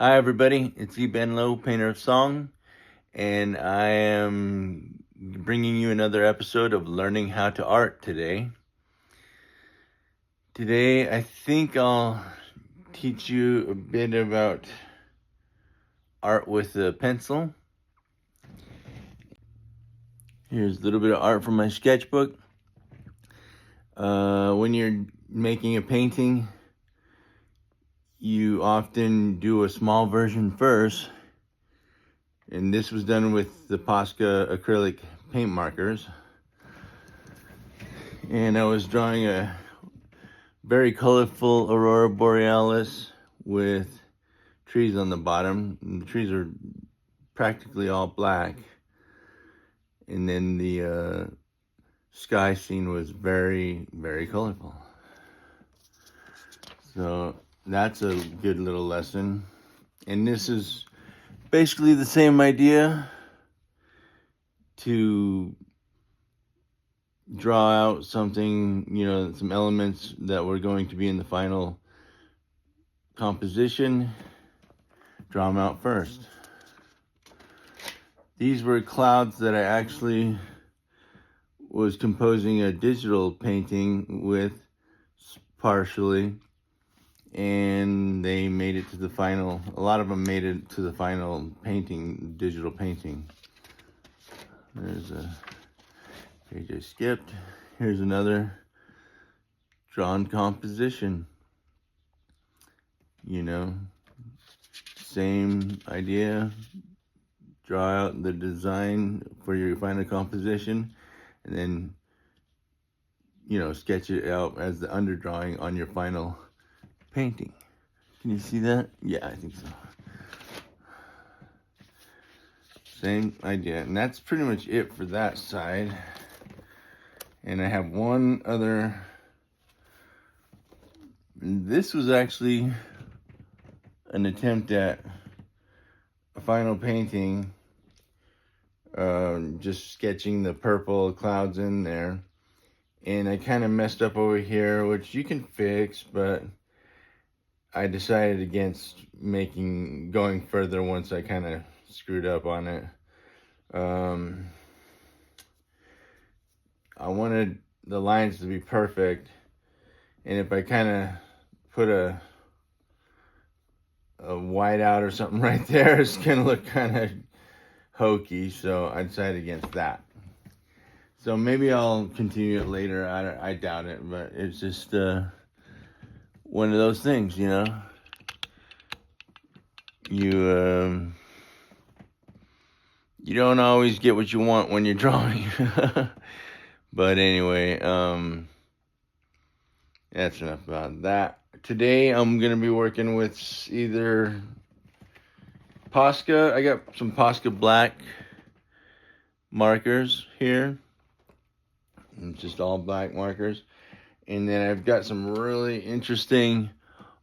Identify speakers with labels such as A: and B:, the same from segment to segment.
A: Hi everybody, it's Ebenlo, painter of song, and I am bringing you another episode of Learning How to Art today. Today I think I'll teach you a bit about art with a pencil. Here's a little bit of art from my sketchbook. When you're making a painting, you often do a small version first, and this was done with the Posca acrylic paint markers. And I was drawing a very colorful aurora borealis with trees on the bottom. And the trees are practically all black. And then the sky scene was very, very colorful. So that's a good little lesson. And this is basically the same idea, to draw out something, some elements that were going to be in the final composition. Draw them out first. These were clouds that I actually was composing a digital painting with partially, and they made it to the final. A lot of them made it to the final painting, digital painting. There's a page I skipped. Here's another drawn composition. Same idea. Draw out the design for your final composition, and then, sketch it out as the underdrawing on your final painting. Can you see that? Yeah, I think so. Same idea, and that's pretty much it for that side. And I have one other. This was actually an attempt at a final painting, just sketching the purple clouds in there. And I kind of messed up over here, which you can fix, but I decided against going further once I kind of screwed up on it. I wanted the lines to be perfect, and if I kind of put a white out or something right there, it's gonna look kind of hokey, so I decided against that. So maybe I'll continue it later. I doubt it, but it's just one of those things, You don't always get what you want when you're drawing. But anyway, that's enough about that. Today I'm gonna be working with either Posca. I got some Posca black markers here. It's just all black markers. And then I've got some really interesting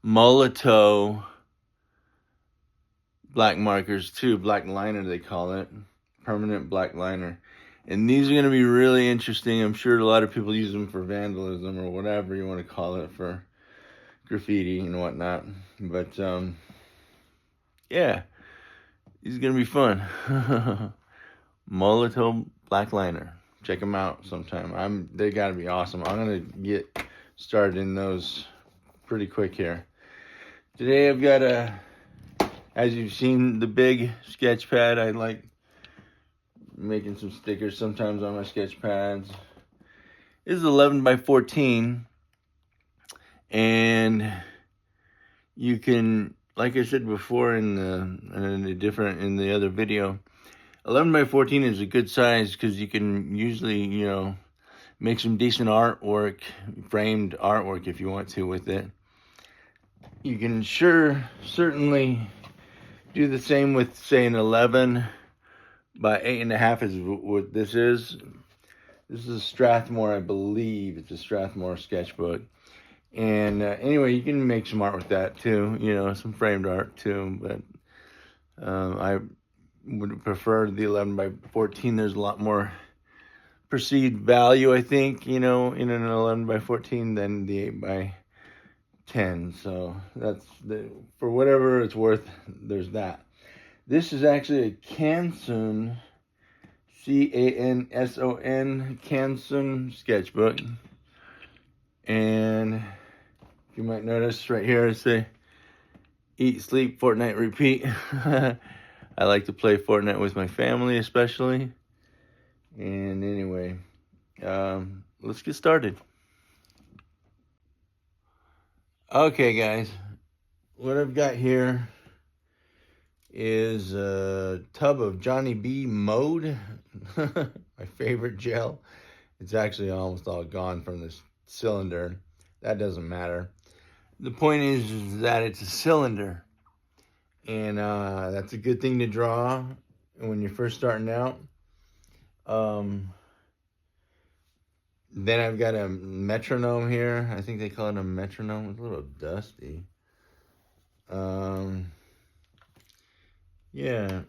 A: Molotow black markers too. Blackliner, they call it. Permanent blackliner. And these are going to be really interesting. I'm sure a lot of people use them for vandalism or whatever you want to call it, for graffiti and whatnot. But yeah, these are going to be fun. Molotow blackliner. Check them out sometime. They got to be awesome. I'm going to get started in those pretty quick here. Today I've got as you've seen, the big sketch pad. I like making some stickers sometimes on my sketch pads. This is 11 by 14, and you can, like I said before in the other video, 11 by 14 is a good size because you can usually, make some decent artwork, framed artwork if you want to with it. You can certainly do the same with, say, an 11 by 8.5 is what this is. This is a Strathmore, I believe. It's a Strathmore sketchbook. And anyway, you can make some art with that too, some framed art too. But I would prefer the 11 by 14. There's a lot more perceived value, I think, in an 11 by 14 than the 8 by 10. So that's for whatever it's worth, there's that. This is actually a Canson, Canson, Canson sketchbook. And you might notice right here, I say, eat, sleep, Fortnite, repeat. I like to play Fortnite with my family, especially. And anyway, let's get started. Okay, guys, what I've got here is a tub of Johnny B Mode, my favorite gel. It's actually almost all gone from this cylinder. That doesn't matter. The point is that it's a cylinder. And that's a good thing to draw when you're first starting out. Then I've got a metronome here. I think they call it a metronome. It's a little dusty. Yeah,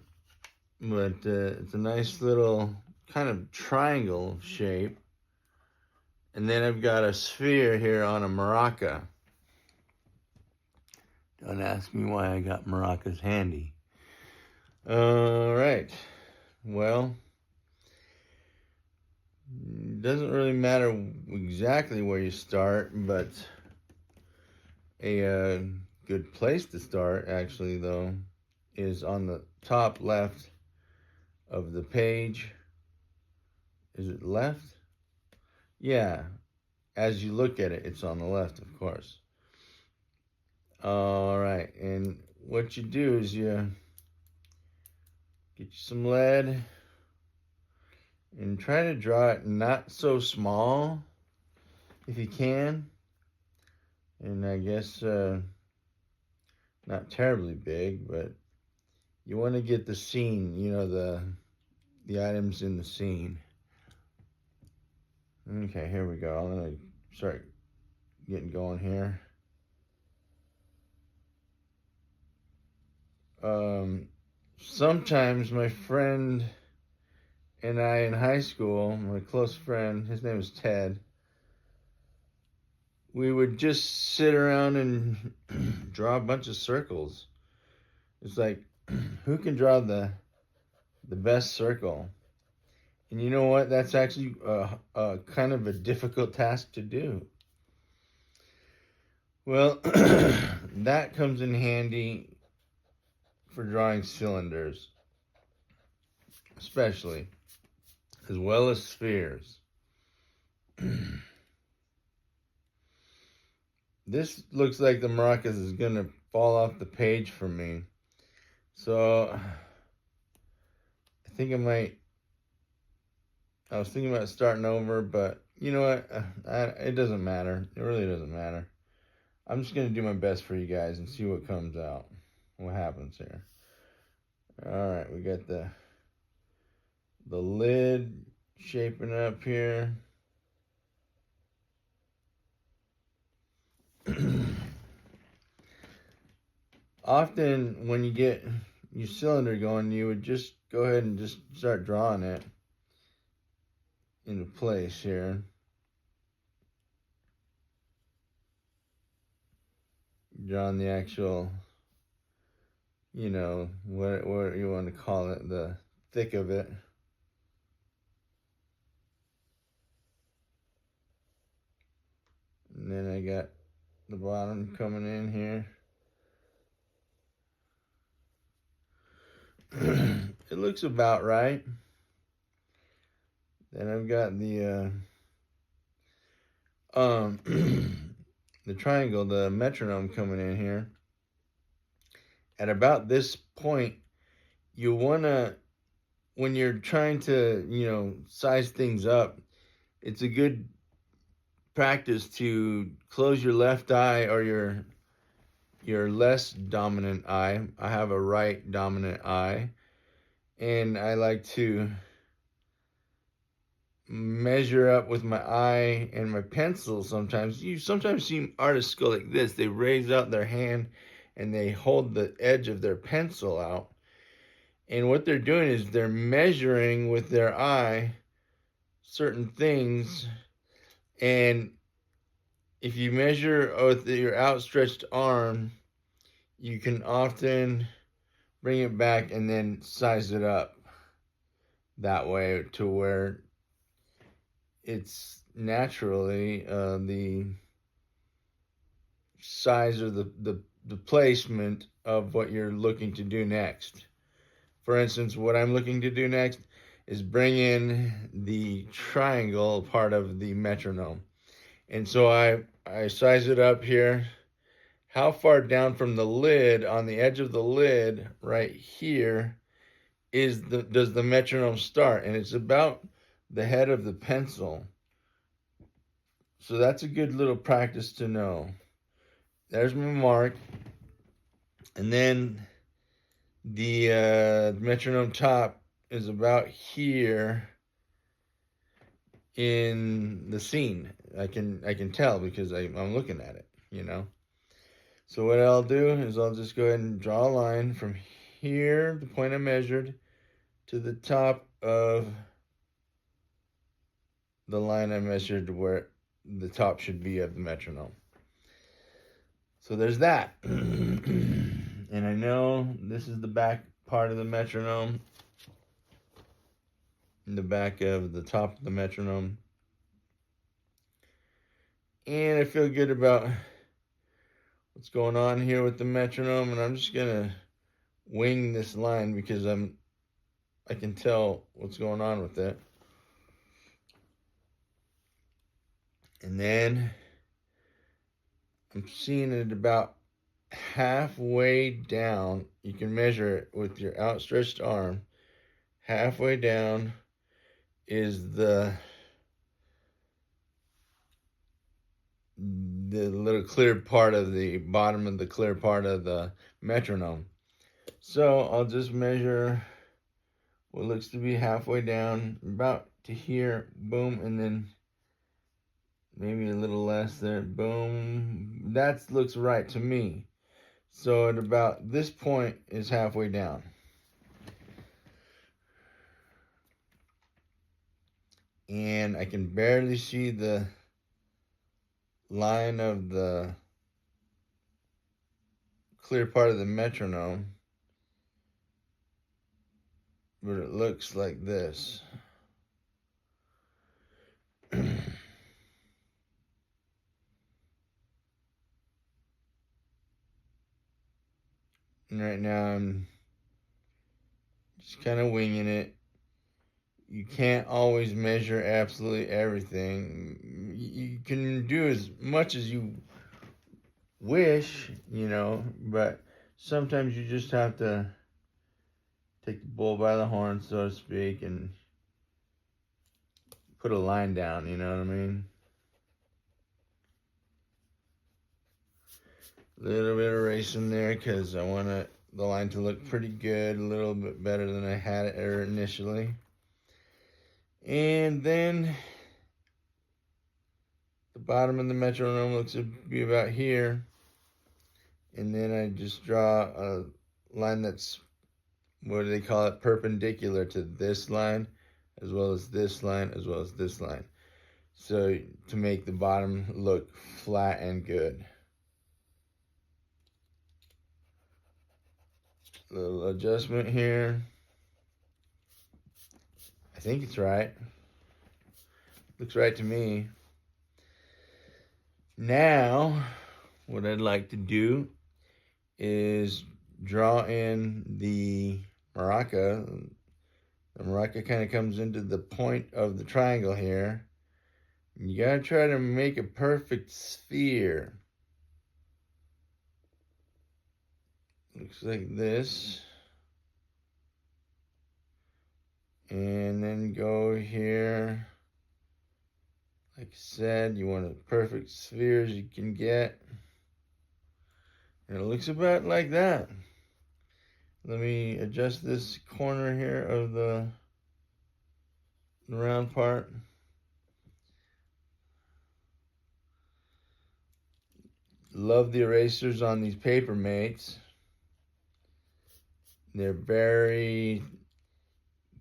A: but it's a nice little kind of triangle shape. And then I've got a sphere here on a Maraca. Don't ask me why I got maracas handy. All right. Well, it doesn't really matter exactly where you start, but a good place to start, actually, though, is on the top left of the page. Is it left? Yeah. As you look at it, it's on the left, of course. All right, and what you do is you get you some lead and try to draw it not so small if you can, and I guess not terribly big, but you want to get the scene, you know, the items in the scene. Okay, here we go. I'm gonna start getting going here. Sometimes my friend and I in high school, my close friend, his name was Ted, we would just sit around and draw a bunch of circles. It's like, who can draw the best circle? And you know what? That's actually a kind of a difficult task to do. Well, that comes in handy for drawing cylinders, especially, as well as spheres. This looks like the maracas is going to fall off the page for me. So, I think I was thinking about starting over, but you know what? It doesn't matter. It really doesn't matter. I'm just going to do my best for you guys and see what comes out. What happens here. All right, we got the lid shaping up here. Often when you get your cylinder going, you would just go ahead and just start drawing it into place here. Drawing the actual, you know, what you want to call it, the thick of it. And then I got the bottom coming in here. It looks about right. Then I've got the the triangle, the metronome coming in here. At about this point, you wanna, when you're trying to, you know, size things up, it's a good practice to close your left eye or your less dominant eye. I have a right dominant eye, and I like to measure up with my eye and my pencil. Sometimes you see artists go like this. They raise out their hand and they hold the edge of their pencil out, and what they're doing is they're measuring with their eye certain things, and if you measure with your outstretched arm, you can often bring it back and then size it up that way to where it's naturally the size or the placement of what you're looking to do next. For instance, what I'm looking to do next is bring in the triangle part of the metronome. And so I size it up here. How far down from the lid, on the edge of the lid, right here, does the metronome start? And it's about the head of the pencil. So that's a good little practice to know. There's my mark. And then the metronome top is about here in the scene. I can tell because I'm looking at it, you know. So what I'll do is I'll just go ahead and draw a line from here, the point I measured, to the top of the line I measured where the top should be of the metronome. So there's that. And I know this is the back part of the metronome, the back of the top of the metronome. And I feel good about what's going on here with the metronome, and I'm just gonna wing this line because I can tell what's going on with it. And then I'm seeing it about halfway down. You can measure it with your outstretched arm. Halfway down is the little clear part of the bottom of the clear part of the metronome. So I'll just measure what looks to be halfway down, about to here, boom, and then maybe a little less there, boom. That looks right to me. So at about this point is halfway down. And I can barely see the line of the clear part of the metronome, but it looks like this. And right now I'm just kind of winging it. You can't always measure absolutely everything. You can do as much as you wish, you know, but sometimes you just have to take the bull by the horn, so to speak, and put a line down, you know what I mean? A little bit of erasing there because I want the line to look pretty good, a little bit better than I had it initially. And then the bottom of the metronome looks to be about here. And then I just draw a line that's, what do they call it, perpendicular to this line, as well as this line, as well as this line. So to make the bottom look flat and good. Little adjustment here. I think it's right. Looks right to me. Now, what I'd like to do is draw in the Maraca. The Maraca kind of comes into the point of the triangle here. You gotta try to make a perfect sphere. Looks like this. And then go here. Like I said, you want a perfect sphere as you can get. And it looks about like that. Let me adjust this corner here of the round part. Love the erasers on these paper mates. They're very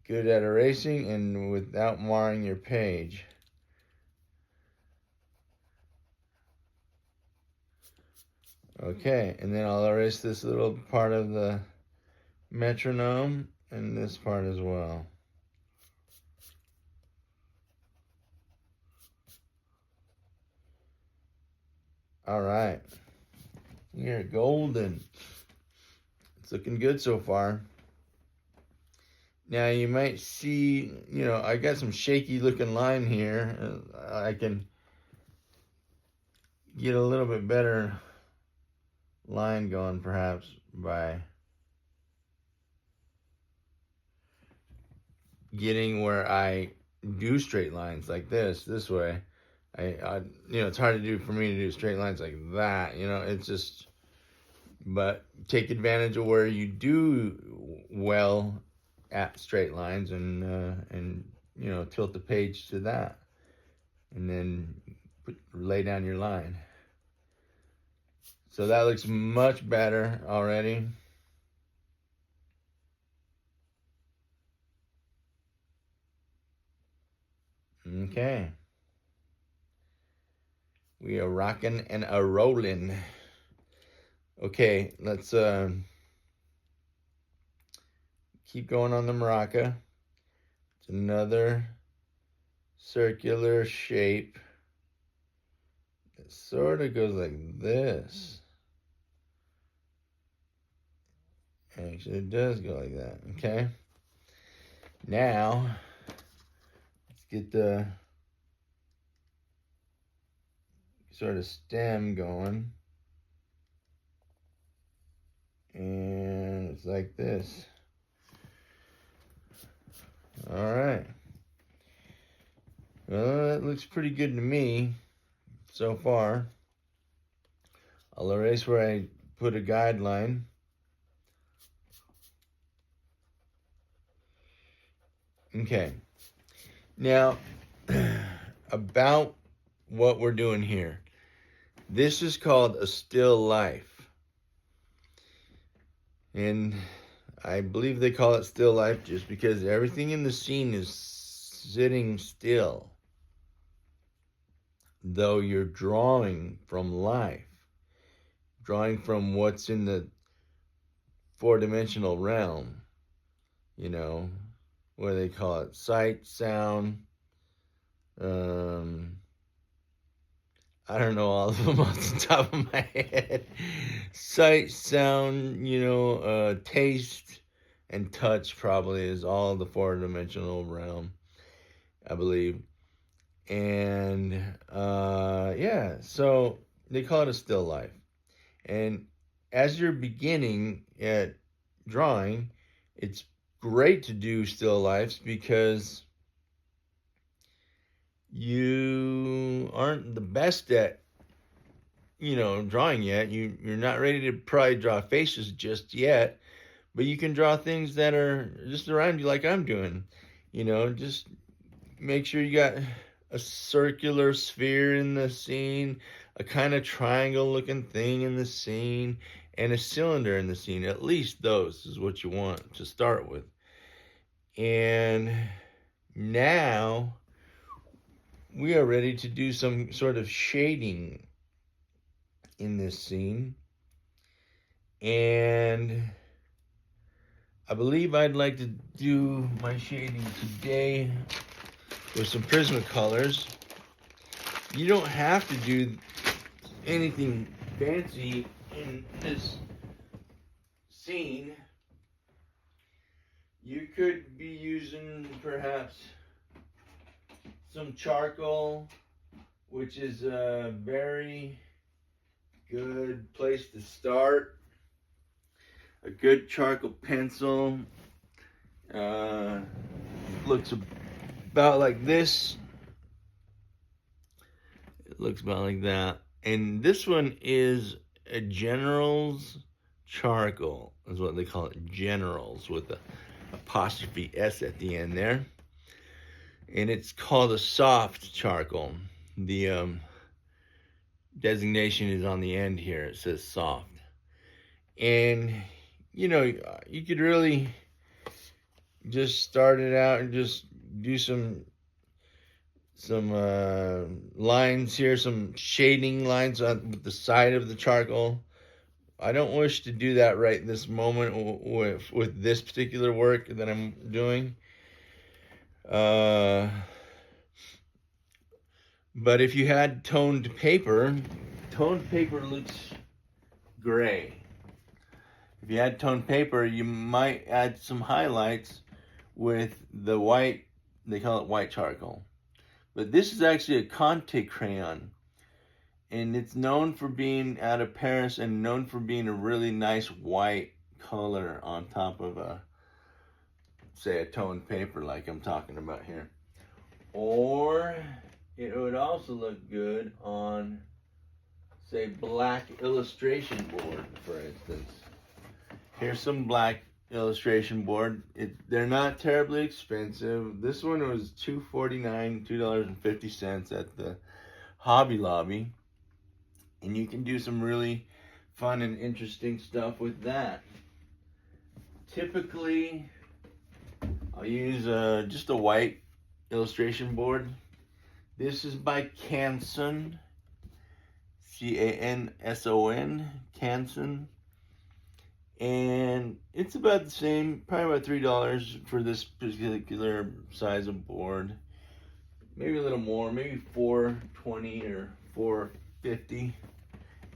A: good at erasing and without marring your page. Okay, and then I'll erase this little part of the metronome and this part as well. All right, we're golden. It's looking good so far. Now you might see, I got some shaky looking line here. I can get a little bit better line going perhaps by getting where I do straight lines like this way. I it's hard to do for me to do straight lines like that. It's just, but take advantage of where you do well at straight lines and tilt the page to that, and then lay down your line. So that looks much better already. Okay. We are rocking and a rolling. Okay, let's keep going on the Maraca. It's another circular shape. It sort of goes like this. Actually, it does go like that. Okay. Now, let's get the sort of stem going. And it's like this. All right. Well, that looks pretty good to me so far. I'll erase where I put a guideline. Okay. Now, about what we're doing here. This is called a still life. And I believe they call it still life just because everything in the scene is sitting still. Though you're drawing from life. Drawing from what's in the four-dimensional realm. What do they call it? Sight, sound. I don't know all of them off the top of my head. Sight, sound, taste, and touch probably is all the four-dimensional realm, I believe. And, yeah, so they call it a still life. And as you're beginning at drawing, it's great to do still lifes because you aren't the best at, drawing yet. You're not ready to probably draw faces just yet, but you can draw things that are just around you like I'm doing. Just make sure you got a circular sphere in the scene, a kind of triangle looking thing in the scene, and a cylinder in the scene. At least those is what you want to start with. And now we are ready to do some sort of shading in this scene. And I believe I'd like to do my shading today with some Prismacolors. You don't have to do anything fancy in this scene. You could be using perhaps some charcoal, which is a very good place to start. A good charcoal pencil looks about like this. It looks about like that. And this one is a General's charcoal, is what they call it. General's with the apostrophe S at the end there. And it's called a soft charcoal. The designation is on the end here. It says soft. And, you could really just start it out and just do some lines here, some shading lines on the side of the charcoal I don't wish to do that right this moment with this particular work that I'm doing. But if you had toned paper looks gray. If you had toned paper, you might add some highlights with the white, they call it white charcoal. But this is actually a Conte crayon. And it's known for being out of Paris and known for being a really nice white color on top of say a toned paper like I'm talking about here. Or it would also look good on, say, black illustration board, for instance. Here's some black illustration board. They're not terribly expensive. This one was $2.50 at the Hobby Lobby. And you can do some really fun and interesting stuff with that. Typically, I'll use just a white illustration board. This is by Canson, Canson, Canson. And it's about the same, probably about $3 for this particular size of board. Maybe a little more, maybe $4.20 or $4.50.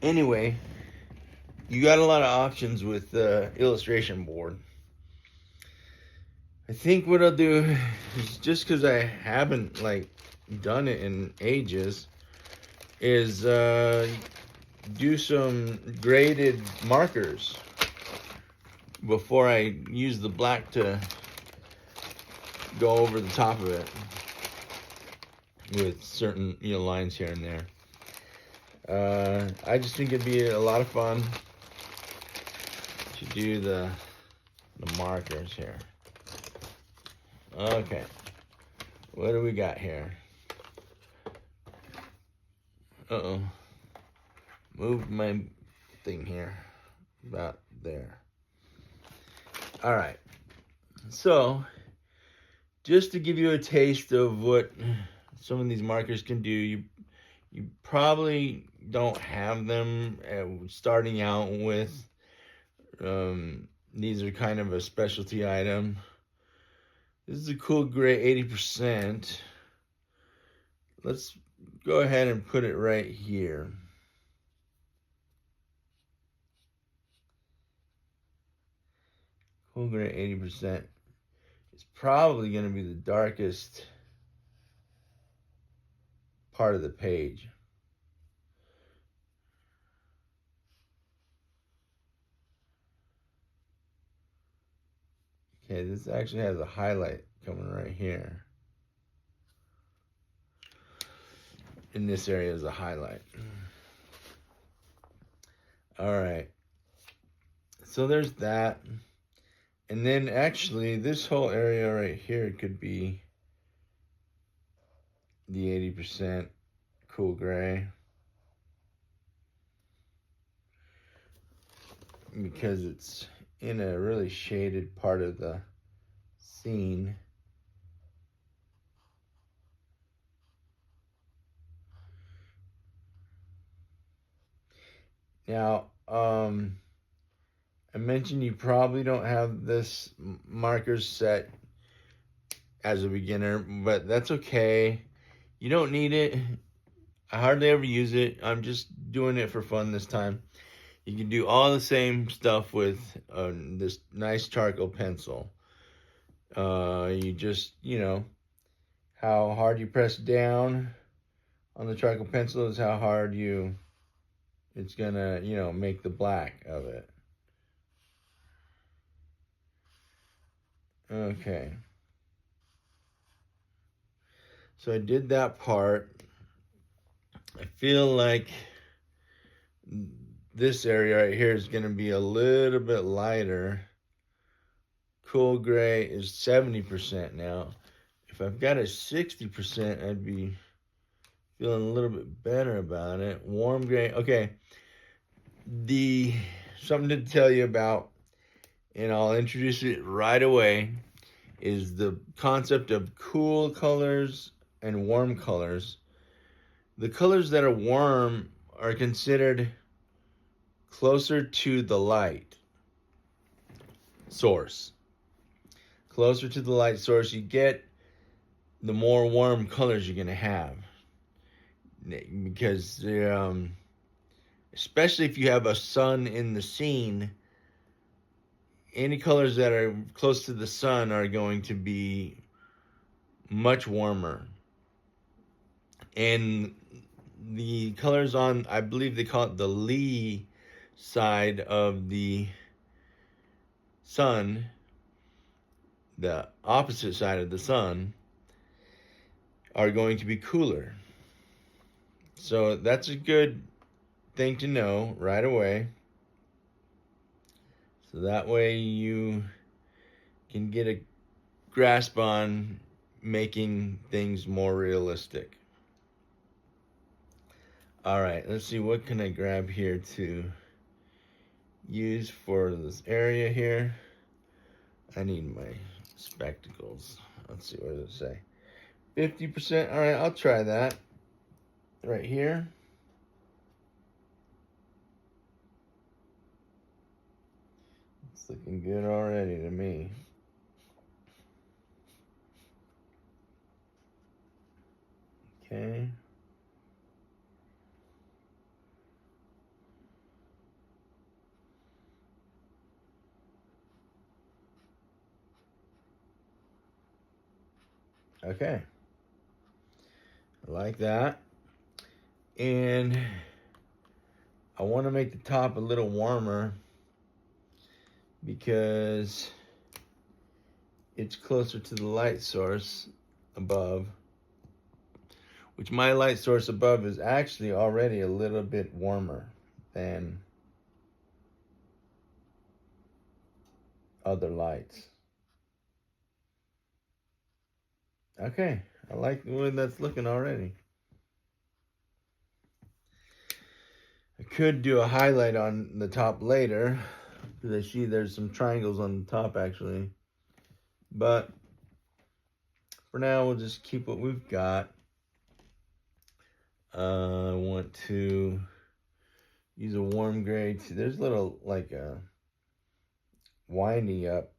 A: Anyway, you got a lot of options with the illustration board. I think what I'll do is, just because I haven't done it in ages, is do some graded markers before I use the black to go over the top of it with certain lines here and there. I just think it'd be a lot of fun to do the markers here. Okay, what do we got here? Uh-oh, moved my thing here, about there. All right, so just to give you a taste of what some of these markers can do, you probably don't have them starting out with. These are kind of a specialty item. This is a cool gray 80%. Let's go ahead and put it right here. Cool gray 80%. It's probably going to be the darkest part of the page. Okay, this actually has a highlight coming right here. In this area is a highlight. All right. So there's that. And then actually this whole area right here could be the 80% cool gray. Because it's in a really shaded part of the scene. Now, I mentioned you probably don't have this markers set as a beginner, but that's okay. You don't need it. I hardly ever use it. I'm just doing it for fun this time. You can do all the same stuff with this nice charcoal pencil. You just, how hard you press down on the charcoal pencil is how hard it's gonna, make the black of it. Okay. So I did that part. I feel like this area right here is going to be a little bit lighter. Cool gray is 70% now. If I've got a 60%, I'd be feeling a little bit better about it. Warm gray. Okay. Something to tell you about, and I'll introduce it right away, is the concept of cool colors and warm colors. The colors that are warm are considered closer to the light source. Closer to the light source you get, the more warm colors you're going to have. Because especially if you have a sun in the scene, any colors that are close to the sun are going to be much warmer. And the colors on, I believe they call it the lee side of the sun, the opposite side of the sun, are going to be cooler. So that's a good thing to know right away. So that way you can get a grasp on making things more realistic. All right, let's see, what can I grab here to use for this area here? I need my spectacles. Let's see, what does it say? 50%. All right, I'll try that right here. It's looking good already to me. Okay. Okay. I like that. And I want to make the top a little warmer because it's closer to the light source above, which my light source above is actually already a little bit warmer than other lights. Okay, I like the way that's looking already. I could do a highlight on the top later, because I see there's some triangles on the top actually. But for now, we'll just keep what we've got. I want to use a warm gray. There's a little like a wind up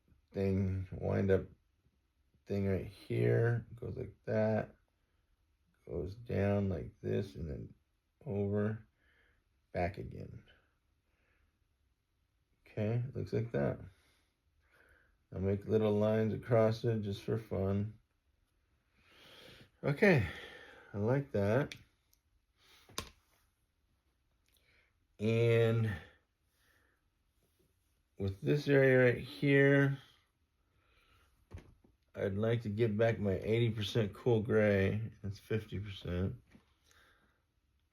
A: thing right here. Goes like that. Goes down like this and then over, back again. Okay, looks like that. I'll make little lines across it just for fun. Okay, I like that. And with this area right here, I'd like to get back my 80% cool gray. That's 50%.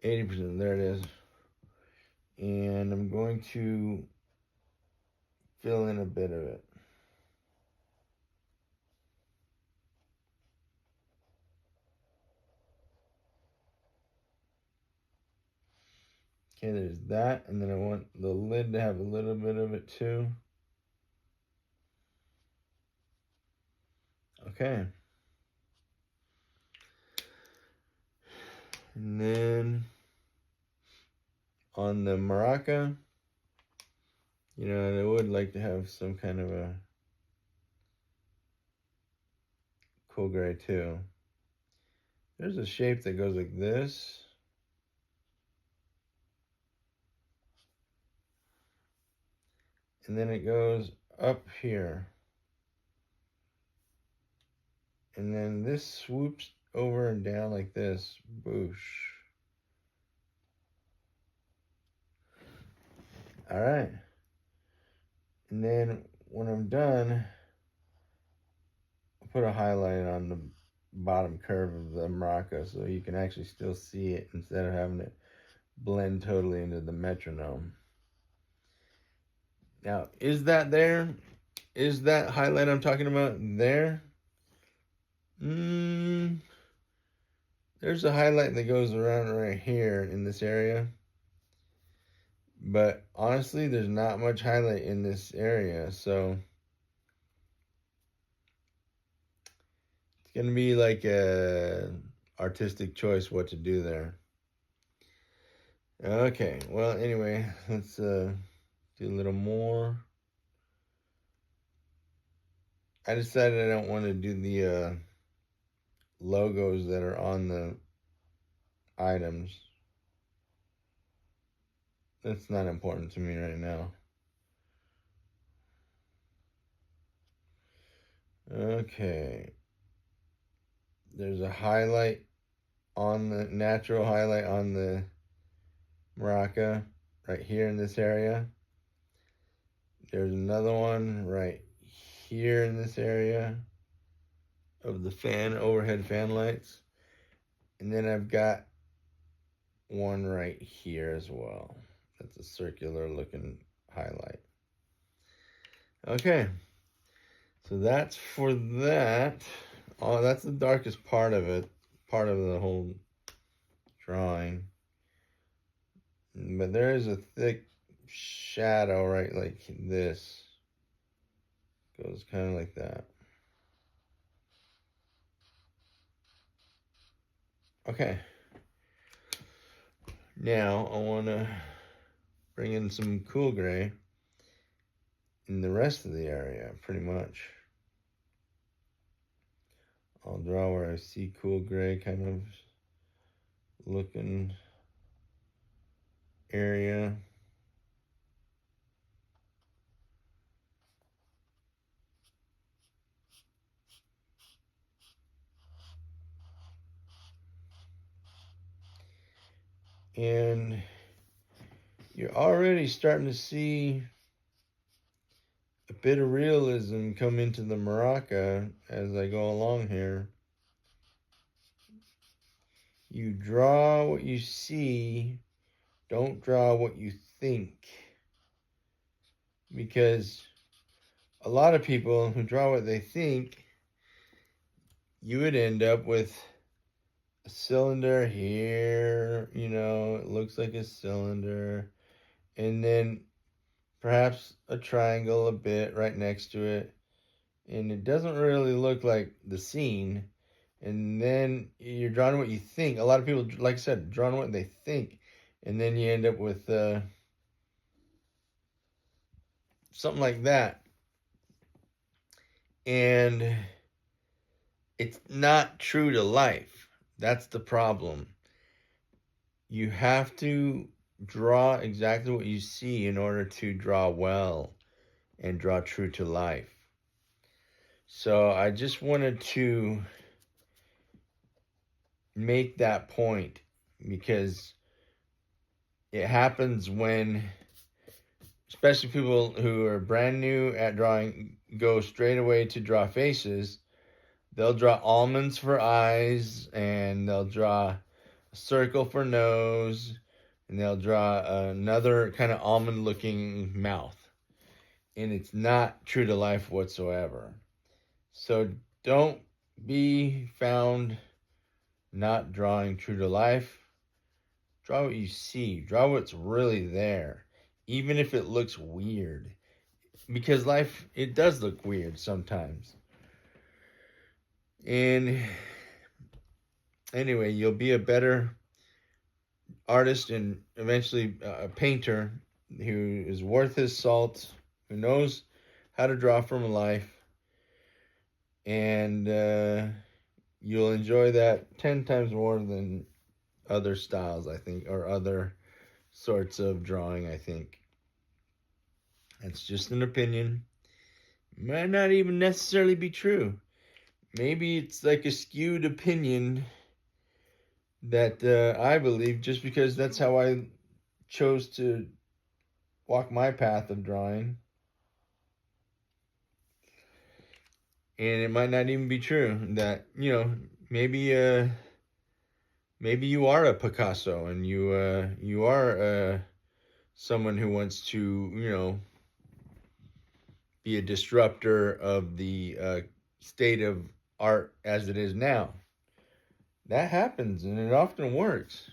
A: 80%, there it is. And I'm going to fill in a bit of it. Okay, there's that. And then I want the lid to have a little bit of it too. Okay. And then on the Maraca, you know, I would like to have some kind of a cool gray too. There's a shape that goes like this. And then it goes up here. And then this swoops over and down like this. Boosh. All right. And then when I'm done, I'll put a highlight on the bottom curve of the Maraca so you can actually still see it instead of having it blend totally into the metronome. Now, is that there? Is that highlight I'm talking about there? There's a highlight that goes around right here in this area. But honestly, there's not much highlight in this area, so it's gonna be like a artistic choice what to do there. Okay, well, anyway, let's do a little more. I decided I don't want to do the logos that are on the items. That's not important to me right now. Okay. There's a highlight on the natural highlight on the Maraca right here in this area. There's another one right here in this area of the overhead fan lights. And then I've got one right here as well. That's a circular looking highlight. Okay, so that's for that. Oh, that's the darkest part of it, part of the whole drawing. But there is a thick shadow right like this. Goes kind of like that. Okay. Now I want to bring in some cool gray in the rest of the area, pretty much. I'll draw where I see cool gray kind of looking area. And you're already starting to see a bit of realism come into the Maraca as I go along here. You draw what you see, don't draw what you think. Because a lot of people who draw what they think, you would end up with a cylinder here, it looks like a cylinder, and then perhaps a triangle a bit right next to it, and it doesn't really look like the scene. And then you're drawing what you think. A lot of people, like I said, drawing what they think, and then you end up with something like that. And it's not true to life. That's the problem. You have to draw exactly what you see in order to draw well and draw true to life. So I just wanted to make that point because it happens when, especially people who are brand new at drawing, go straight away to draw faces. They'll draw almonds for eyes, and they'll draw a circle for nose, and they'll draw another kind of almond looking mouth. And it's not true to life whatsoever. So don't be found not drawing true to life. Draw what you see. Draw what's really there, even if it looks weird. Because life, it does look weird sometimes. And anyway, you'll be a better artist and eventually a painter who is worth his salt, who knows how to draw from life. And you'll enjoy that 10 times more than other styles, I think, or other sorts of drawing, I think. That's just an opinion. Might not even necessarily be true. Maybe it's like a skewed opinion that I believe just because that's how I chose to walk my path of drawing. And it might not even be true that, maybe you are a Picasso and you are someone who wants to, be a disruptor of the state of art as it is now. That happens, and it often works.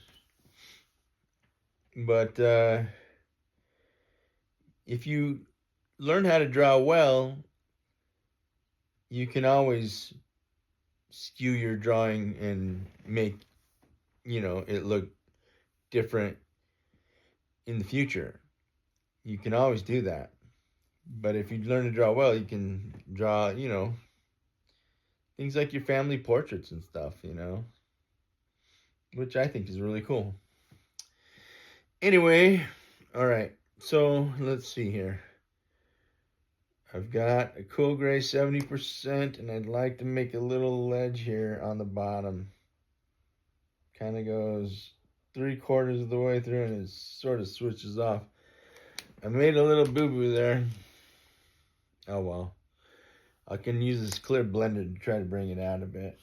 A: But if you learn how to draw well, you can always skew your drawing and make, it look different in the future. You can always do that. But if you learn to draw well, you can draw, things like your family portraits and stuff, which I think is really cool. Anyway, all right. So let's see here. I've got a cool gray 70%, and I'd like to make a little ledge here on the bottom. Kind of goes 3/4 of the way through, and it sort of switches off. I made a little boo-boo there. Oh well. I can use this clear blender to try to bring it out a bit.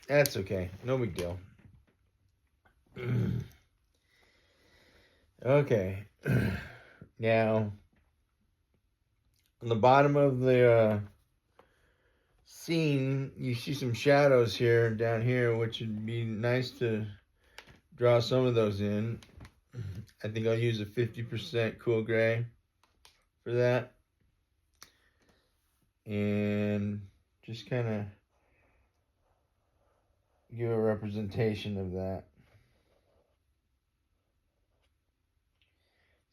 A: That's okay. No big deal. Okay. Now, on the bottom of the scene, you see some shadows here, down here, which would be nice to draw some of those in. I think I'll use a 50% cool gray for that. And just kind of give a representation of that.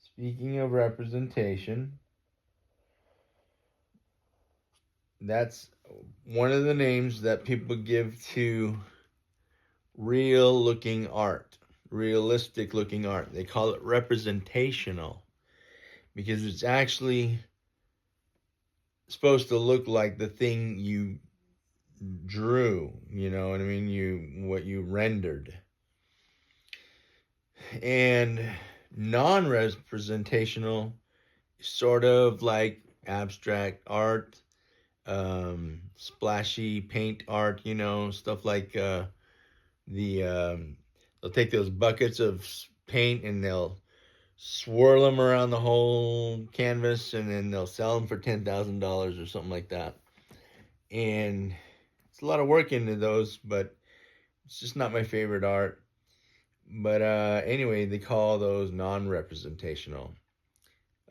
A: Speaking of representation, that's one of the names that people give to real looking art, realistic looking art. They call it representational because it's actually supposed to look like the thing you drew, you know what I mean? What you rendered. And non-representational, sort of like abstract art, splashy paint art, stuff like they'll take those buckets of paint and they'll swirl them around the whole canvas, and then they'll sell them for $10,000 or something like that. And it's a lot of work into those, but it's just not my favorite art. But anyway, they call those non-representational.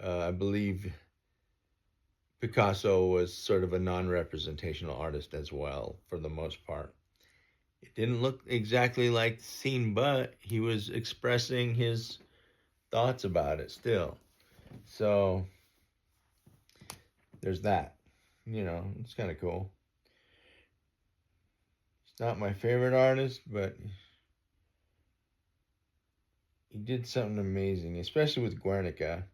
A: I believe Picasso was sort of a non-representational artist as well, for the most part. It didn't look exactly like the scene, but he was expressing his thoughts about it still. So there's that. It's kind of cool. It's not my favorite artist, but he did something amazing, especially with Guernica.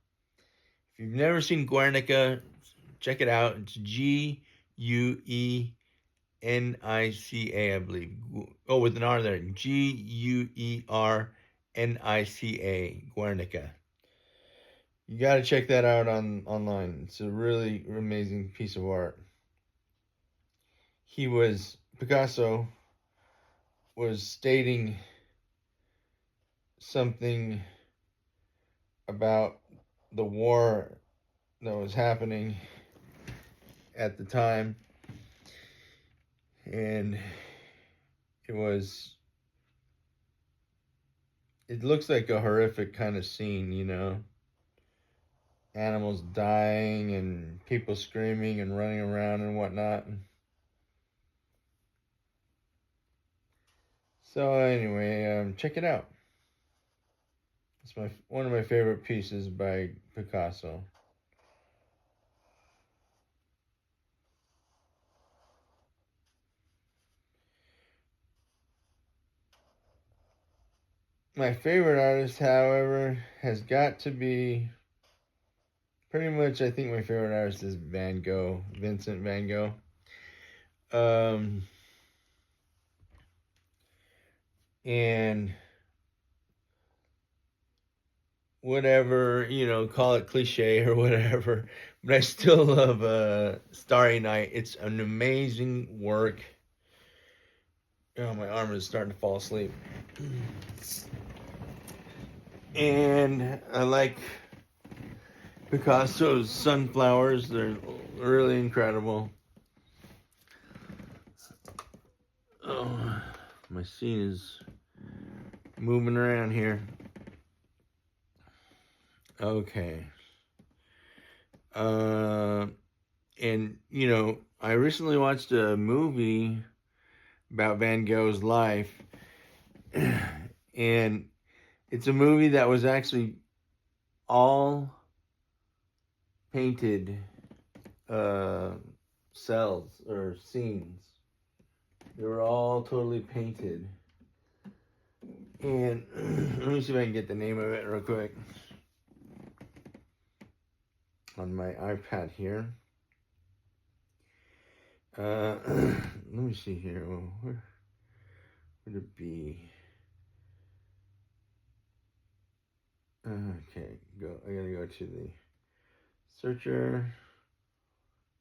A: If you've never seen Guernica, check it out. It's Guenica, I believe. Oh, with an R there. Guernica, Guernica. You got to check that out online. It's a really amazing piece of art. Picasso was stating something about the war that was happening at the time, and it looks like a horrific kind of scene, animals dying and people screaming and running around and whatnot. So anyway, check it out. It's one of my favorite pieces by Picasso. My favorite artist, however, has got to be pretty much, I think my favorite artist is Van Gogh, Vincent Van Gogh. And whatever, call it cliche or whatever, but I still love Starry Night. It's an amazing work. Oh, my arm is starting to fall asleep. And I like Picasso's sunflowers. They're really incredible. Oh, my scene is moving around here. Okay. And, you know, I recently watched a movie about Van Gogh's life. And it's a movie that was actually all painted cells or scenes. They were all totally painted. And let me see if I can get the name of it real quick on my iPad here. Let me see here. Where would it be? Okay, I gotta go to the searcher,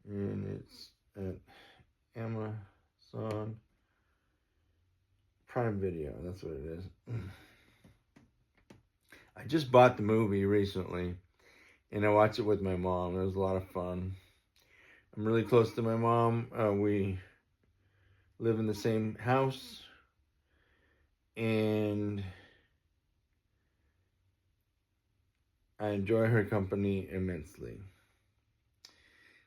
A: and it's at Amazon Prime Video. That's what it is. I just bought the movie recently, and I watched it with my mom. It was a lot of fun. I'm really close to my mom. We live in the same house, and I enjoy her company immensely.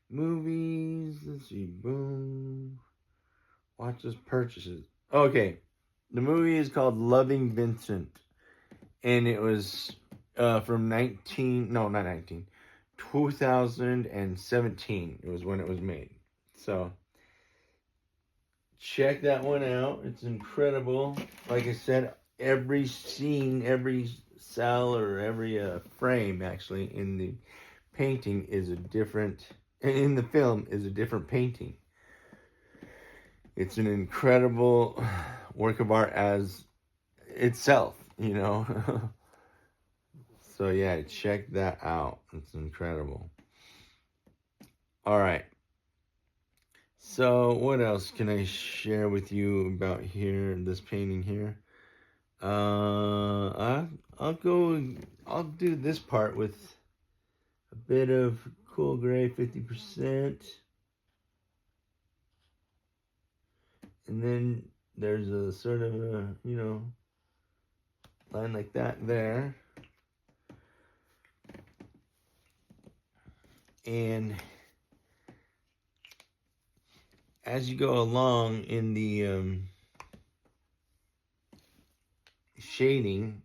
A: Movies, let's see, boom. Watches, purchases. Okay, the movie is called Loving Vincent, and it was from 2017. It was when it was made. So check that one out. It's incredible. Like I said, every scene, every cell, or every frame actually in the painting is a different, and in the film is a different painting. It's an incredible work of art as itself, you know. So yeah, check that out. It's incredible. All right. So what else can I share with you about here, this painting here? I'll do this part with a bit of cool gray, 50%. And then there's a sort of a, you know, line like that there. And as you go along in the shading,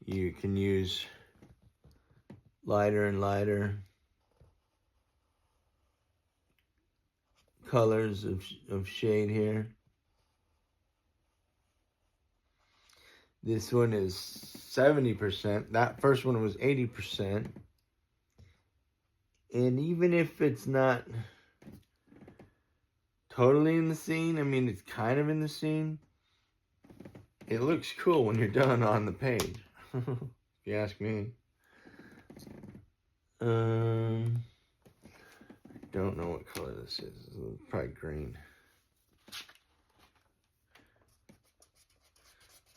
A: you can use lighter and lighter colors of shade here. This one is 70%. That first one was 80%. And even if it's not totally in the scene, I mean, it's kind of in the scene, it looks cool when you're done on the page, if you ask me. I don't know what color this is. It's probably green.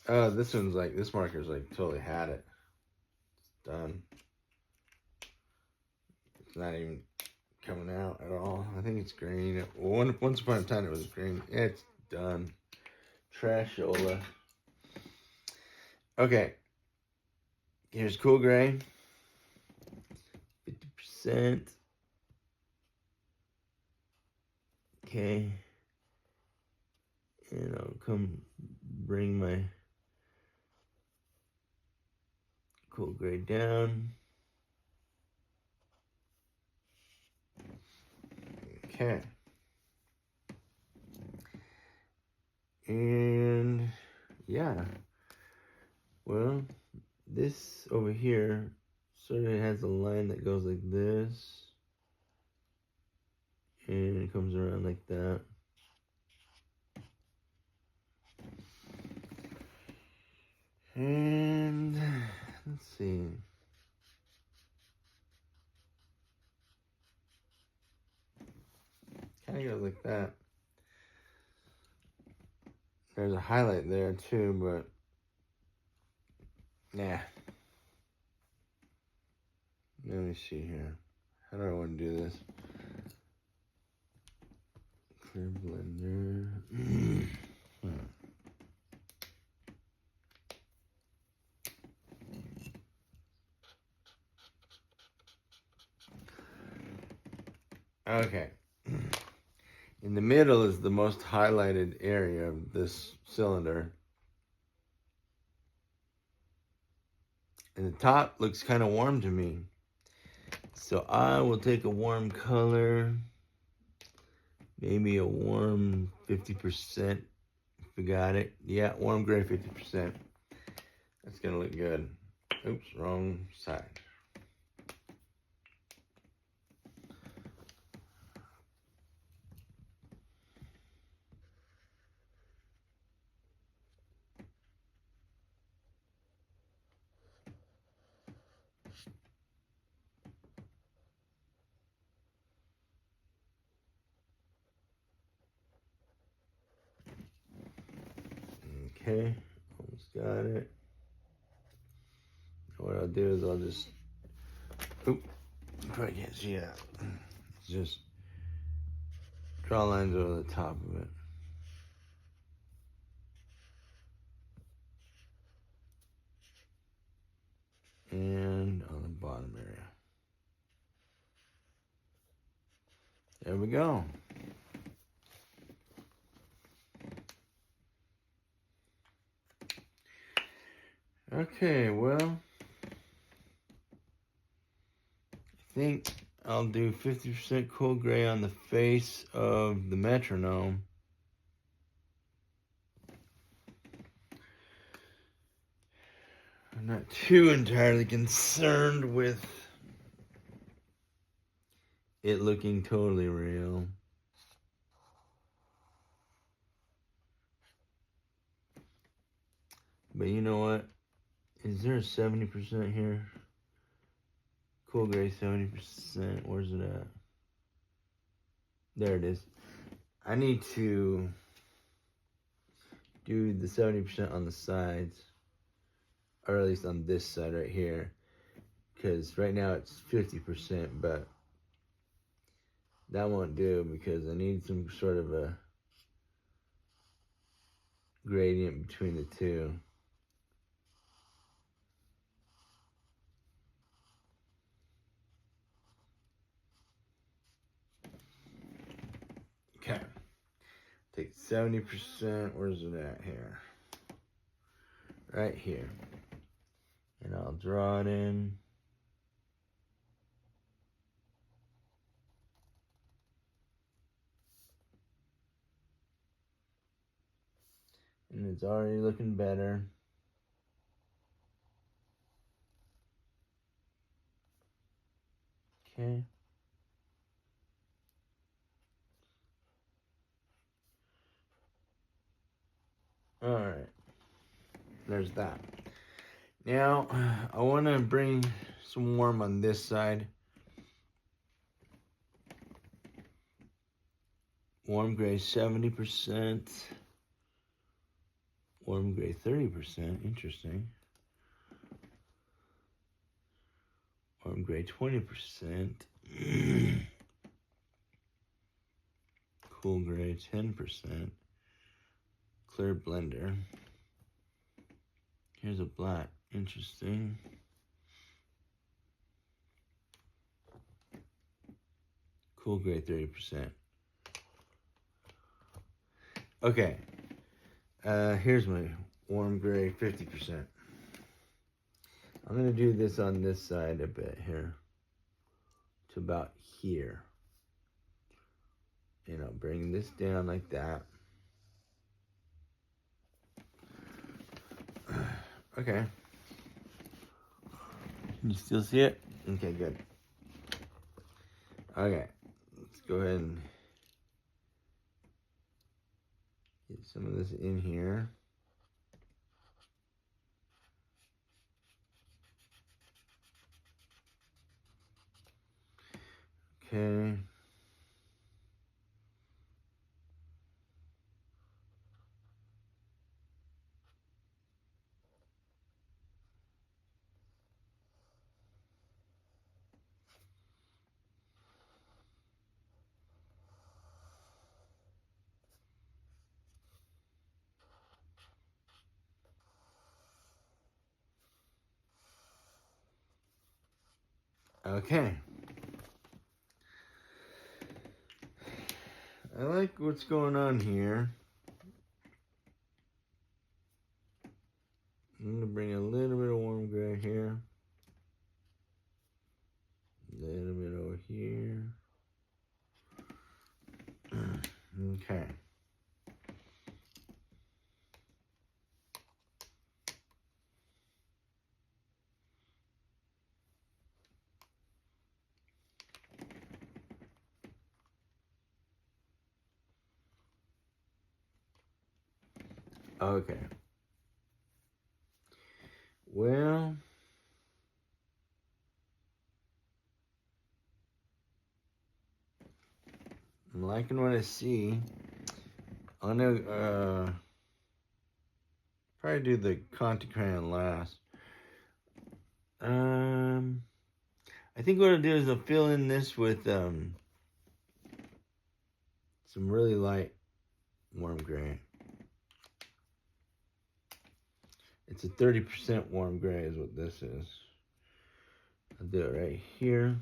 A: This one's like, this marker's like totally had it. It's done. It's not even coming out at all. I think it's green. Once upon a time it was green. It's done. Trashola. Okay. Here's cool gray. 50%. Okay. And I'll come bring my cool gray down. Okay. And yeah. Well, this over here sort of has a line that goes like this. And it comes around like that. And let's see. Kind of goes like that. There's a highlight there too, but nah. Let me see here. How do I want to do this? Clear blender. Okay. In the middle is the most highlighted area of this cylinder. And the top looks kind of warm to me. So I will take a warm color, maybe a warm 50%, if we got it. Yeah, warm gray 50%. That's gonna look good. Oops, wrong side. Okay, almost got it. What I'll do is I'll just, oop, probably can't see that. Just draw lines over the top of it. And on the bottom area. There we go. Okay, well, I think I'll do 50% cool gray on the face of the Metronome. I'm not too entirely concerned with it looking totally real. But you know what? Is there a 70% here? Cool gray 70%. Where's it at? There it is. I need to do the 70% on the sides, or at least on this side right here, because right now it's 50%, but that won't do because I need some sort of a gradient between the two. Okay, take 70%, where's it at here? Right here. And I'll draw it in. And it's already looking better. Okay. Alright. There's that. Now, I want to bring some warm on this side. Warm gray 70%. Warm gray 30%. Interesting. Warm gray 20%. Cool gray 10%. Clear blender. Here's a black. Interesting. Cool gray 30%. Okay. Here's my warm gray 50%. I'm going to do this on this side a bit here. To about here. And I'll bring this down like that. Okay. Can you still see it? Okay, good. Okay. Let's go ahead and get some of this in here. Okay. Okay. I like what's going on here. I'm going to bring a little bit of warm gray here. A little bit over here. Okay. Okay. Well, I'm liking what I see. I'm gonna probably do the Conte crayon last. I think what I'll do is I'll fill in this with some really light warm gray. It's a 30% warm gray is what this is. I'll do it right here.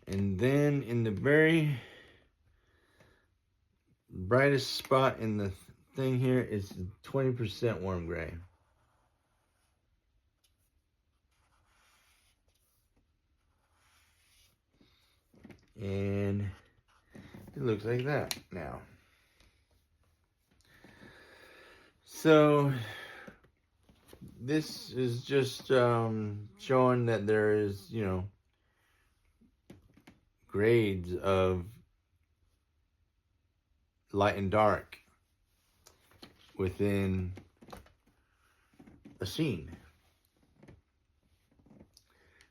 A: And then in the very brightest spot in the thing here is 20% warm gray. And it looks like that now. So this is just showing that there is, you know, grades of light and dark within a scene.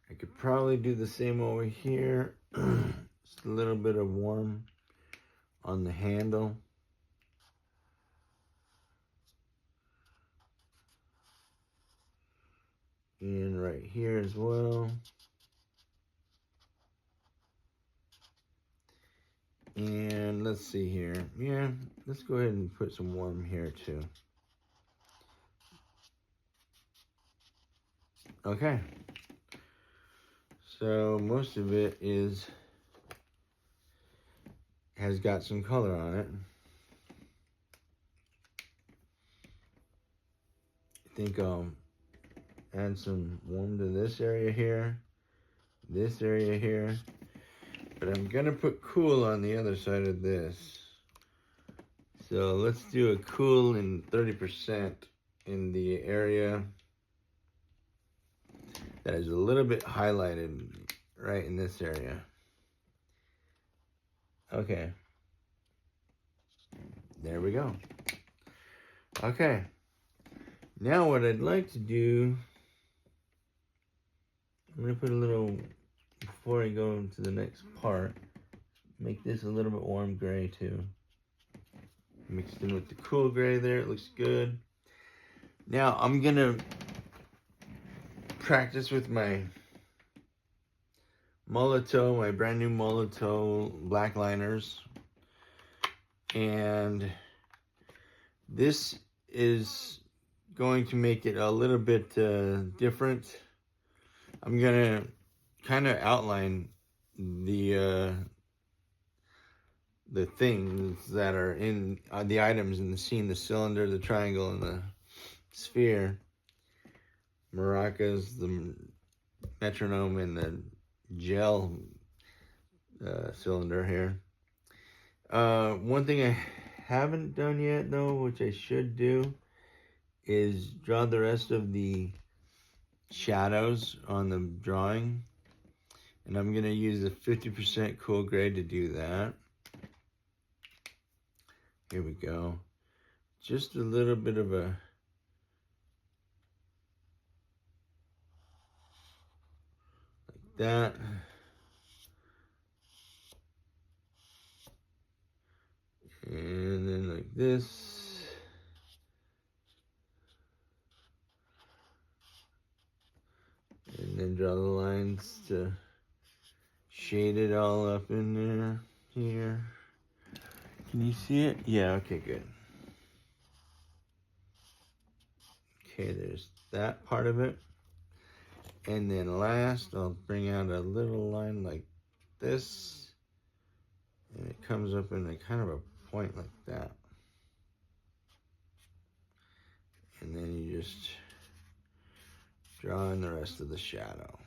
A: I could probably do the same over here. Just a little bit of warm on the handle. And right here as well. And let's see here. Yeah, let's go ahead and put some warm here too. Okay. So most of it has got some color on it. I think I'll add some warm to this area here, this area here. But I'm gonna put cool on the other side of this. So let's do a cool in 30% in the area that is a little bit highlighted right in this area. Okay. There we go. Okay. Now what I'd like to do, I'm gonna put a little, before I go to the next part, make this a little bit warm gray too. Mixed in with the cool gray there, it looks good. Now I'm gonna practice with my Molotow, my brand new Molotow Blackliners. And this is going to make it a little bit different. I'm gonna kind of outline the things that are in the items in the scene: the cylinder, the triangle, and the sphere. Maracas, the metronome, and the gel cylinder here. One thing I haven't done yet though, which I should do, is draw the rest of the shadows on the drawing. And I'm gonna use the 50% cool gray to do that. Here we go. Just a little bit of a like that. And then like this. And then draw the lines to shade it all up in there, here. Can you see it? Yeah, okay, good. Okay, there's that part of it. And then last, I'll bring out a little line like this. And it comes up in a kind of a point like that. And then you just draw in the rest of the shadow.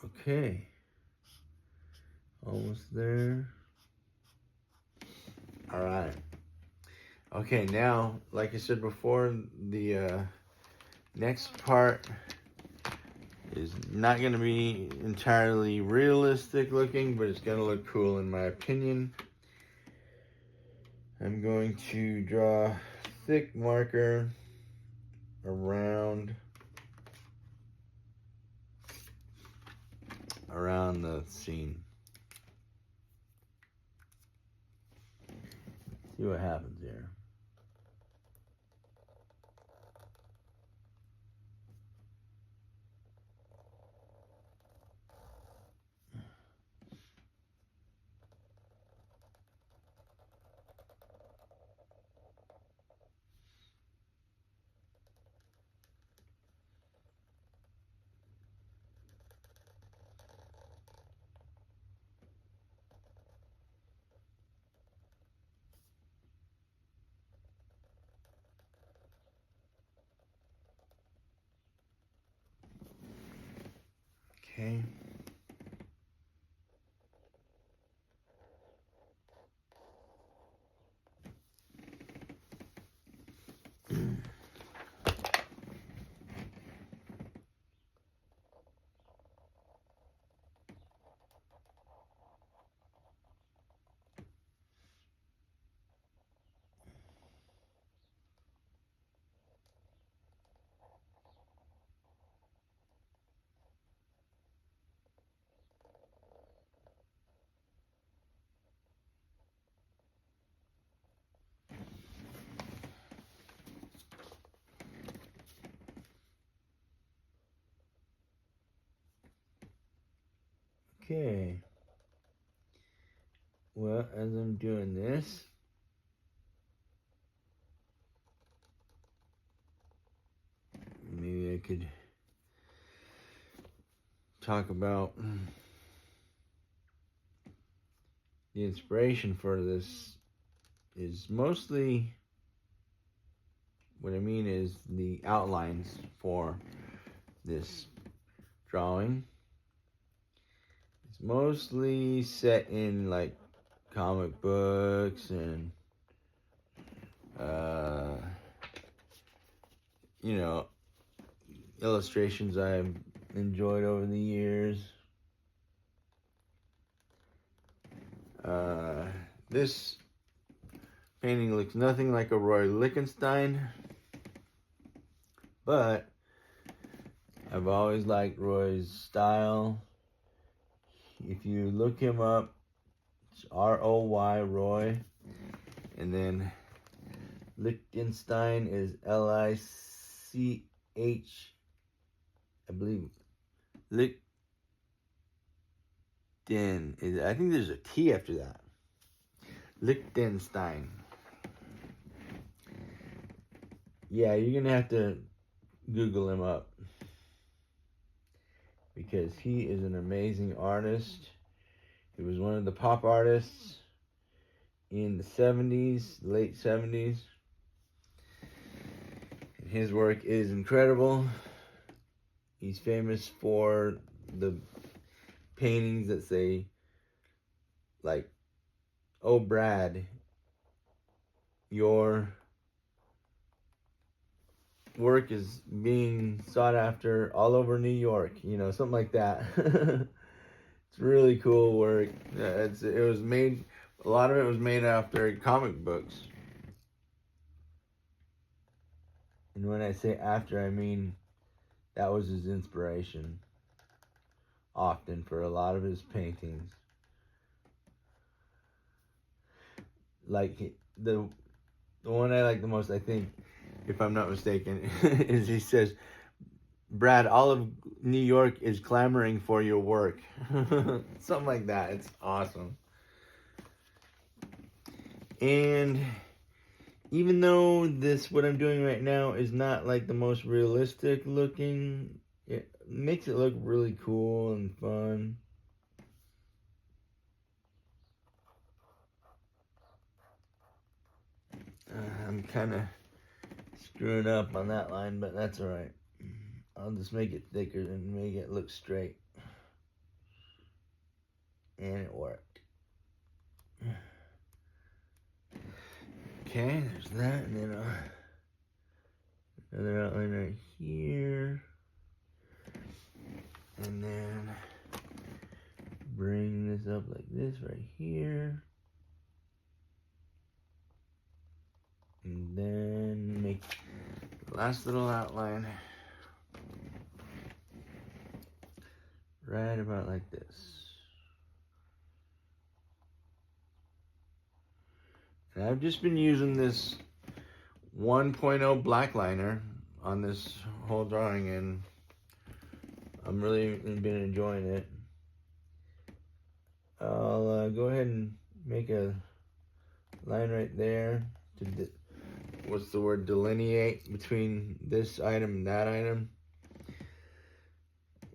A: Okay. Almost there. All right. Okay, now, like I said before, the next part is not going to be entirely realistic looking, but it's going to look cool in my opinion. I'm going to draw thick marker around the scene. See what happens here. Okay. Okay. Well, as I'm doing this, maybe I could talk about the inspiration for this is mostly, what I mean is the outlines for this drawing. It's mostly set in like comic books and you know, illustrations I've enjoyed over the years. This painting looks nothing like a Roy Lichtenstein, but I've always liked Roy's style. If you look him up, it's R-O-Y, Roy, and then Lichtenstein is L-I-C-H, I believe. I think there's a T after that. Lichtenstein. Yeah, you're gonna have to Google him up because he is an amazing artist. He was one of the pop artists in the 70s, late 70s. And his work is incredible. He's famous for the paintings that say, like, "Oh, Brad, your work is being sought after all over New York," you know, something like that. It's really cool work. A lot of it was made after comic books. And when I say after, I mean that was his inspiration often for a lot of his paintings. Like the one I like the most, I think, if I'm not mistaken, is he says, "Brad, all of New York is clamoring for your work." Something like that. It's awesome. And even though what I'm doing right now is not like the most realistic looking, it makes it look really cool and fun. I'm kind of screwing up on that line, but that's alright. I'll just make it thicker and make it look straight. And it worked. Okay, there's that, and then another outline right here. And then bring this up like this right here. And then make the last little outline right about like this. And I've just been using this 1.0 Blackliner on this whole drawing, and I'm really been enjoying it. I'll go ahead and make a line right there to what's the word, delineate between this item and that item.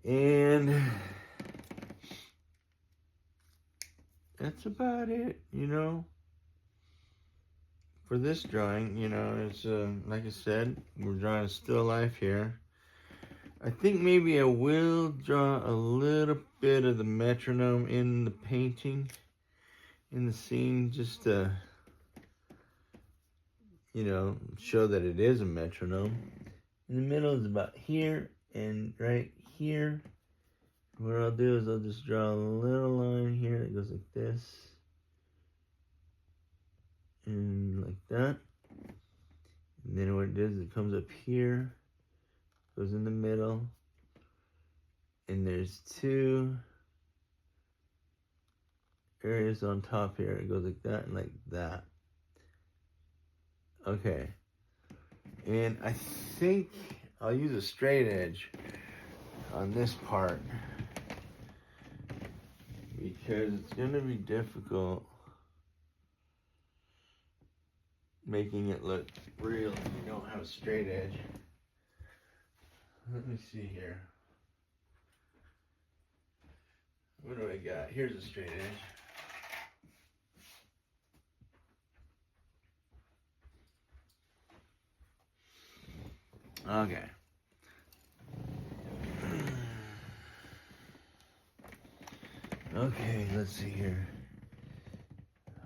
A: And that's about it, you know, for this drawing. You know, it's like I said, we're drawing a still life here. I think maybe I will draw a little bit of the metronome in the painting, in the scene, just to, you know, show that it is a metronome. In the middle is about here and right here. What I'll do is I'll just draw a little line here that goes like this and like that. And then what it does is it comes up here, goes in the middle, and there's two areas on top here. It goes like that and like that. Okay. And I think I'll use a straight edge on this part because it's going to be difficult making it look real if you don't have a straight edge. Let me see here. What do I got? Here's a straight edge. Okay. Okay, let's see here.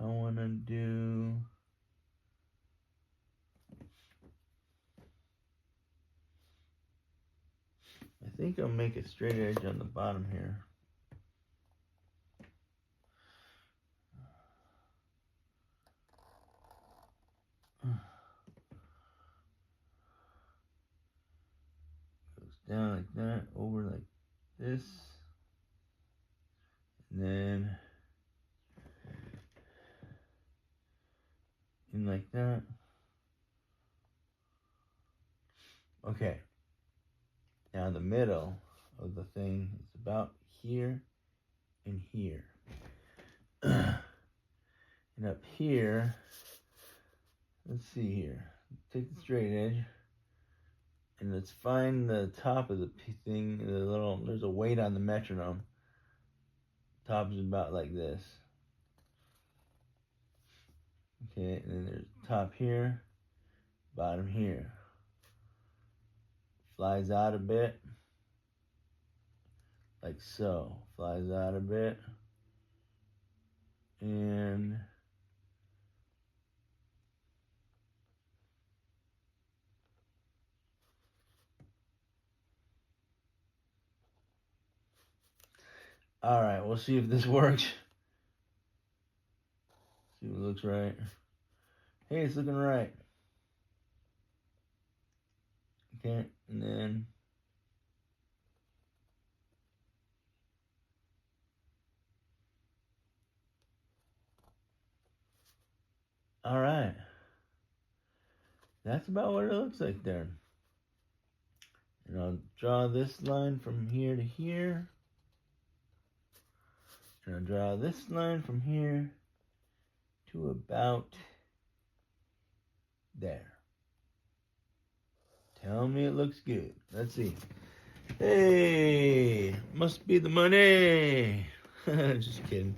A: I want to do... I think I'll make a straight edge on the bottom here. Goes down like that, over like this, and then in like that. Okay. Now the middle of the thing is about here and here. And up here, let's see here. Take the straight edge and let's find the top of the thing. There's a weight on the metronome. Top is about like this. Okay, and then there's top here, bottom here. Flies out a bit, like so. Flies out a bit, and all right, we'll see if this works. See if it looks right. Hey, it's looking right. Okay, and then all right. That's about what it looks like there. And I'll draw this line from here to here. And I'll draw this line from here to about there. Tell me it looks good. Let's see. Hey, must be the money. Just kidding.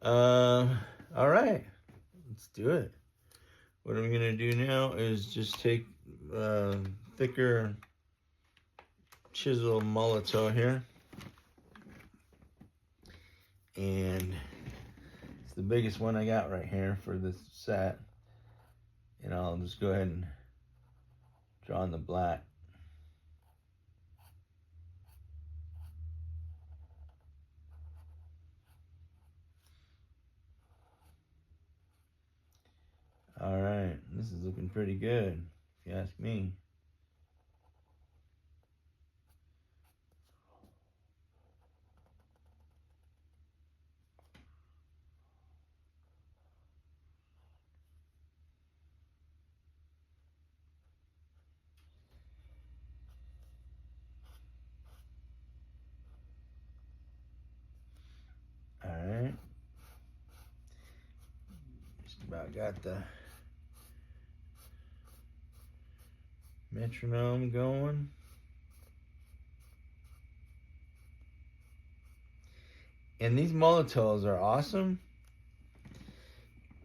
A: All right, let's do it. What I'm gonna do now is just take thicker Chisel Molotow here, and it's the biggest one I got right here for this set, and I'll just go ahead and draw on the black. All right, this is looking pretty good, if you ask me. All right, just about got the metronome going. And these Molotows are awesome,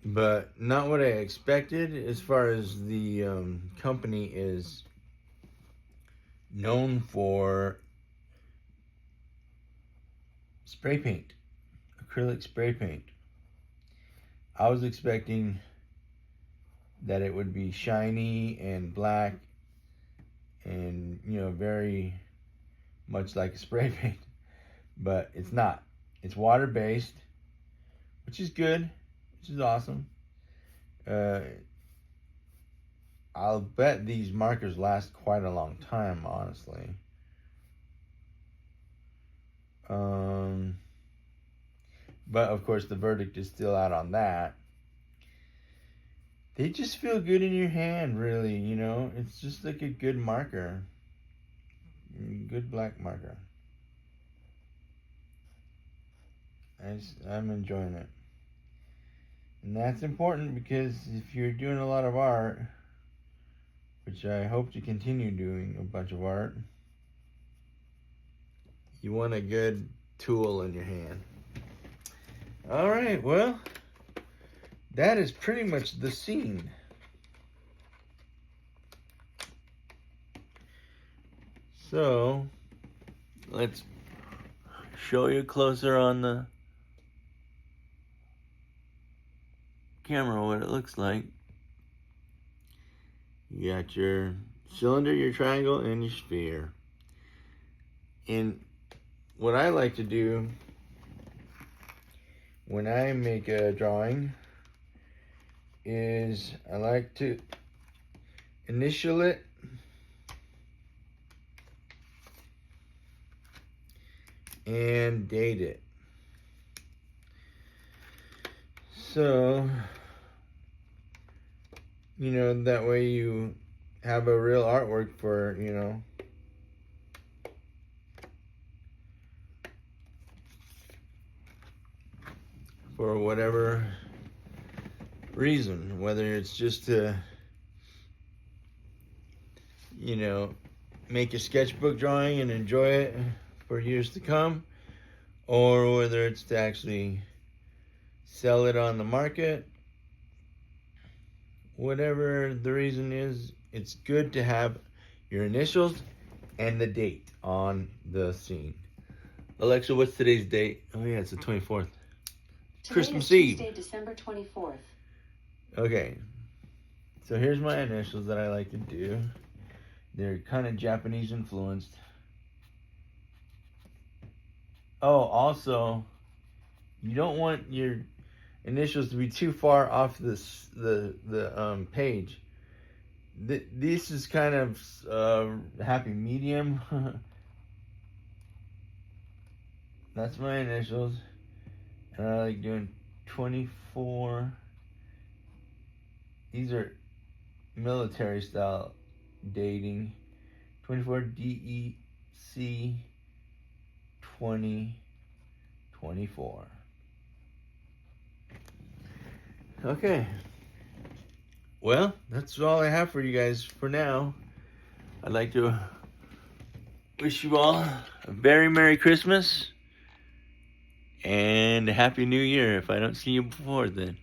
A: but not what I expected as far as the company is known for spray paint, acrylic spray paint. I was expecting that it would be shiny and black and, you know, very much like a spray paint, but it's not. It's water-based, which is good, which is awesome. I'll bet these markers last quite a long time, honestly. But of course the verdict is still out on that. They just feel good in your hand, really, you know. It's just like a good marker. Good black marker. I'm enjoying it. And that's important because if you're doing a lot of art, which I hope to continue doing a bunch of art, you want a good tool in your hand. All right, well, that is pretty much the scene. So, let's show you closer on the camera what it looks like. You got your cylinder, your triangle, and your sphere. And what I like to do when I make a drawing is I like to initial it and date it. So, you know, that way you have a real artwork for, you know, for whatever reason, whether it's just to, you know, make a sketchbook drawing and enjoy it for years to come, or whether it's to actually sell it on the market. Whatever the reason is, it's good to have your initials and the date on the scene. Alexa, what's today's date? Oh yeah, it's the 24th.
B: Today
A: Christmas
B: is
A: Eve.
B: Tuesday, December 24th.
A: Okay, so here's my initials that I like to do. They're kind of Japanese influenced. Oh, also, you don't want your initials to be too far off the page. This is kind of happy medium. That's my initials, and I like doing 24. These are military style dating. 24 DEC 2024. Okay. Well, that's all I have for you guys for now. I'd like to wish you all a very Merry Christmas and a Happy New Year if I don't see you before then.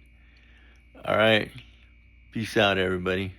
A: All right. Peace out, everybody.